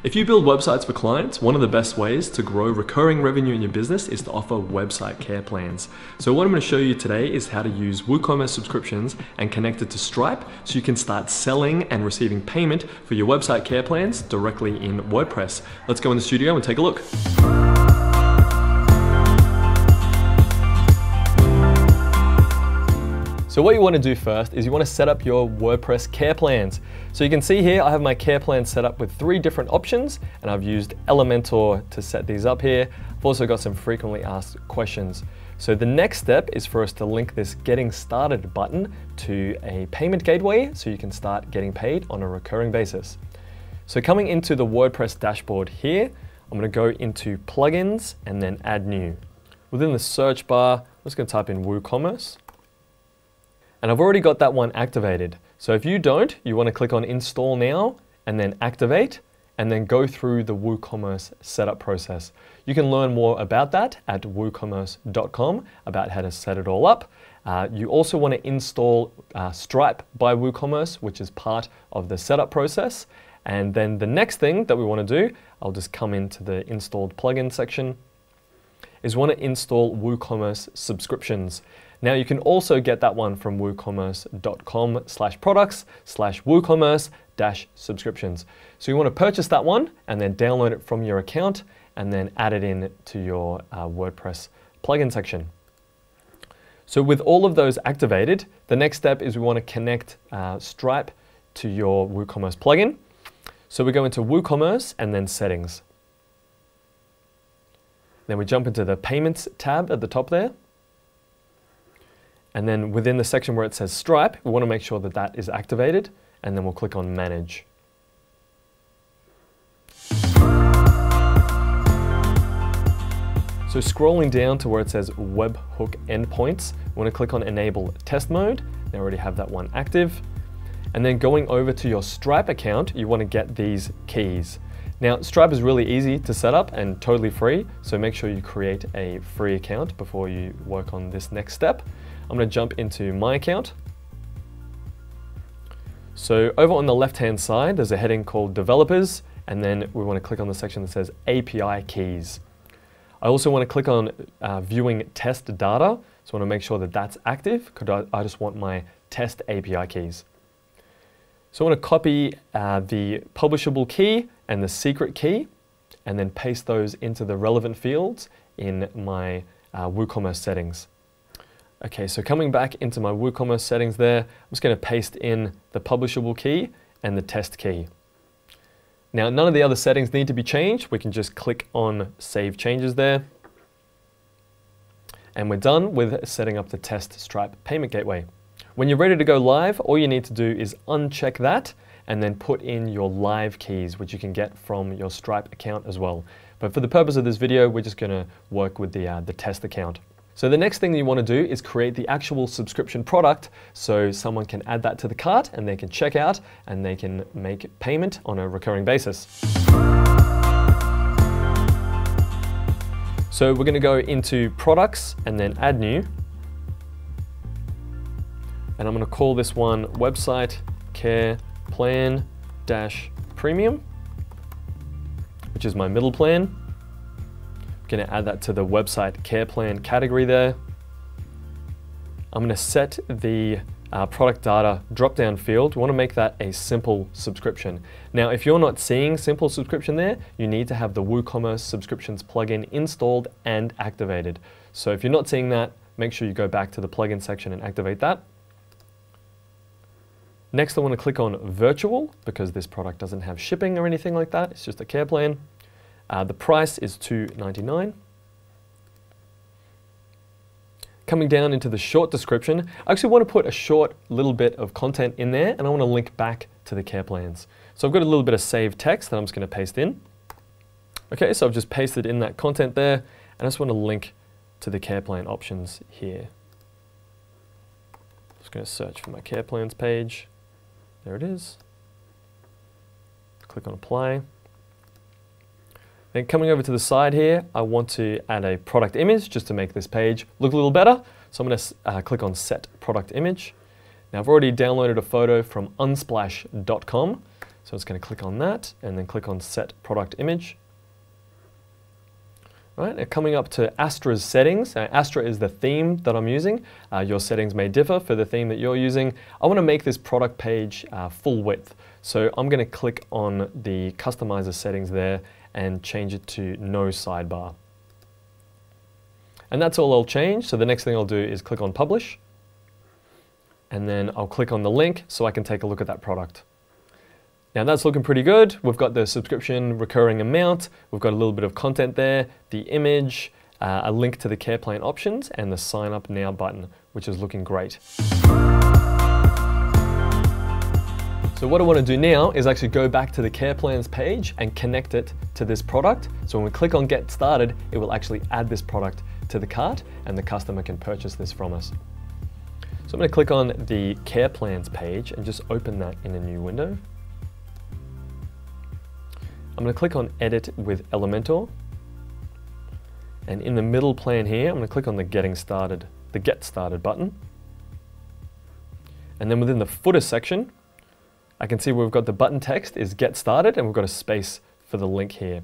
If you build websites for clients, one of the best ways to grow recurring revenue in your business is to offer website care plans. So what I'm going to show you today is how to use WooCommerce subscriptions and connect it to Stripe so you can start selling and receiving payment for your website care plans directly in WordPress. Let's go in the studio and take a look. So what you want to do first is you want to set up your WordPress care plans. So you can see here I have my care plans set up with 3 different options, and I've used Elementor to set these up here. I've also got some frequently asked questions. So the next step is for us to link this Getting Started button to a payment gateway so you can start getting paid on a recurring basis. So coming into the WordPress dashboard here, I'm going to go into Plugins and then Add New. Within the search bar, I'm just going to type in WooCommerce. And I've already got that one activated. So if you don't, you want to click on Install Now and then Activate and then go through the WooCommerce setup process. You can learn more about that at WooCommerce.com about how to set it all up. You also want to install Stripe by WooCommerce, which is part of the setup process. And then the next thing that we want to do, I'll just come into the installed plugin section, is want to install WooCommerce subscriptions. Now you can also get that one from woocommerce.com/products/WooCommerce-subscriptions. So you want to purchase that one and then download it from your account and then add it in to your WordPress plugin section. So with all of those activated, the next step is we want to connect Stripe to your WooCommerce plugin. So we go into WooCommerce and then Settings. Then we jump into the Payments tab at the top there. And then within the section where it says Stripe, we want to make sure that that is activated, and then we'll click on Manage. So scrolling down to where it says Webhook Endpoints, we want to click on Enable Test Mode. They already have that one active. And then going over to your Stripe account, you want to get these keys. Now, Stripe is really easy to set up and totally free, so make sure you create a free account before you work on this next step. I'm going to jump into my account. So over on the left-hand side, there's a heading called Developers, and then we want to click on the section that says API Keys. I also want to click on Viewing Test Data, so I want to make sure that that's active, because I just want my test API keys. So I want to copy the publishable key and the secret key, and then paste those into the relevant fields in my WooCommerce settings. Okay, so coming back into my WooCommerce settings there, I'm just going to paste in the publishable key and the test key. Now, none of the other settings need to be changed. We can just click on Save Changes there. And we're done with setting up the test Stripe payment gateway. When you're ready to go live, all you need to do is uncheck that and then put in your live keys, which you can get from your Stripe account as well. But for the purpose of this video, we're just going to work with the test account. So the next thing that you want to do is create the actual subscription product so someone can add that to the cart and they can check out and they can make payment on a recurring basis. So we're going to go into Products and then Add New. And I'm going to call this one Website Care Plan-Premium, which is my middle plan. I'm going to add that to the Website Care Plan category there. I'm going to set the product data drop-down field. We want to make that a simple subscription. Now, if you're not seeing simple subscription there, you need to have the WooCommerce subscriptions plugin installed and activated. So if you're not seeing that, make sure you go back to the plugin section and activate that. Next, I want to click on Virtual because this product doesn't have shipping or anything like that. It's just a care plan. The price is $2.99. Coming down into the short description, I actually want to put a short little bit of content in there, and I want to link back to the care plans. So I've got a little bit of saved text that I'm just going to paste in. Okay, so I've just pasted in that content there, and I just want to link to the care plan options here. Just going to search for my care plans page. There it is. Click on Apply. Then coming over to the side here, I want to add a product image just to make this page look a little better. So I'm going to click on Set Product Image. Now I've already downloaded a photo from unsplash.com. So it's going to click on that and then click on Set Product Image. Right, and coming up to Astra's settings. Astra is the theme that I'm using. Your settings may differ for the theme that you're using. I want to make this product page full width. So I'm going to click on the customizer settings there and change it to no sidebar. And that's all I'll change. So the next thing I'll do is click on Publish. And then I'll click on the link so I can take a look at that product. Now that's looking pretty good. We've got the subscription recurring amount. We've got a little bit of content there, the image, a link to the care plan options, and the sign up now button, which is looking great. So what I want to do now is actually go back to the care plans page and connect it to this product. So when we click on Get Started, it will actually add this product to the cart and the customer can purchase this from us. So I'm going to click on the care plans page and just open that in a new window. I'm going to click on Edit with Elementor. And in the middle plan here, I'm going to click on the Get Started button. And then within the footer section, I can see we've got the button text is Get Started and we've got a space for the link here.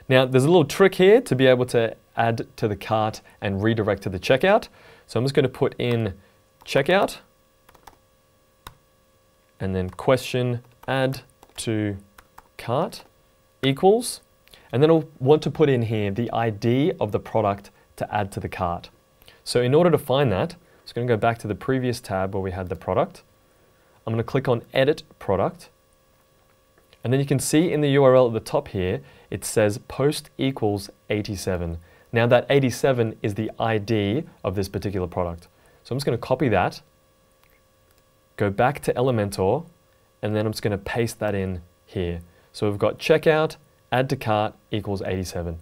Now there's a little trick here to be able to add to the cart and redirect to the checkout. So I'm just going to put in checkout and then question add to cart equals, and then I'll want to put in here the ID of the product to add to the cart. So in order to find that, I'm just going to go back to the previous tab where we had the product. I'm going to click on Edit Product, and then you can see in the URL at the top here, it says post equals 87. Now that 87 is the ID of this particular product. So I'm just going to copy that, go back to Elementor, and then I'm just going to paste that in here. So we've got checkout, add to cart equals 87.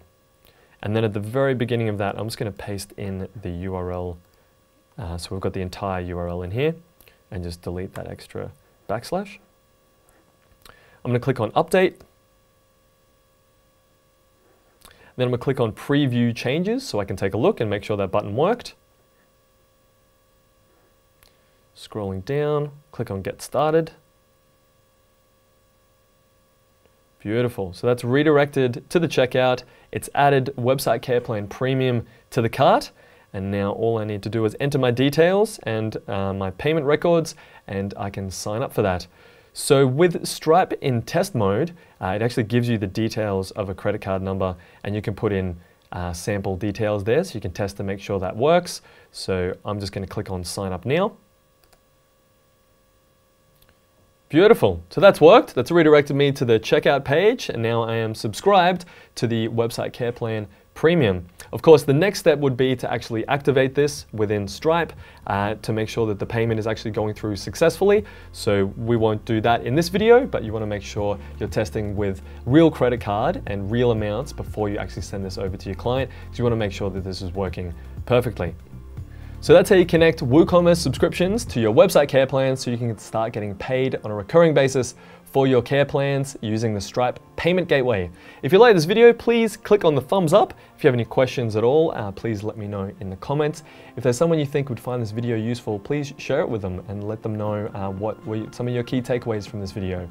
And then at the very beginning of that, I'm just going to paste in the URL. So we've got the entire URL in here and just delete that extra backslash. I'm going to click on Update. Then I'm going to click on Preview Changes so I can take a look and make sure that button worked. Scrolling down, click on Get Started. Beautiful. So that's redirected to the checkout. It's added Website Care Plan Premium to the cart. And now all I need to do is enter my details and my payment records, and I can sign up for that. So with Stripe in test mode, it actually gives you the details of a credit card number, and you can put in sample details there so you can test to make sure that works. So I'm just going to click on Sign Up Now. Beautiful. So that's worked. That's redirected me to the checkout page, and now I am subscribed to the Website Care Plan Premium. Of course, the next step would be to actually activate this within Stripe to make sure that the payment is actually going through successfully. So we won't do that in this video, but you want to make sure you're testing with real credit card and real amounts before you actually send this over to your client, because you want to make sure that this is working perfectly. So that's how you connect WooCommerce subscriptions to your website care plans so you can start getting paid on a recurring basis for your care plans using the Stripe payment gateway. If you like this video, please click on the thumbs up. If you have any questions at all, please let me know in the comments. If there's someone you think would find this video useful, please share it with them and let them know what were some of your key takeaways from this video.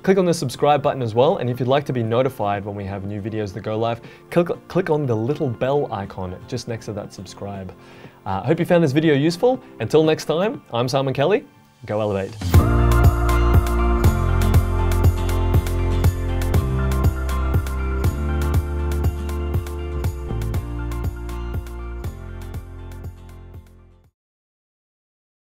Click on the subscribe button as well, and if you'd like to be notified when we have new videos that go live, click on the little bell icon just next to that subscribe. I hope you found this video useful. Until next time, I'm Simon Kelly. Go Elevate.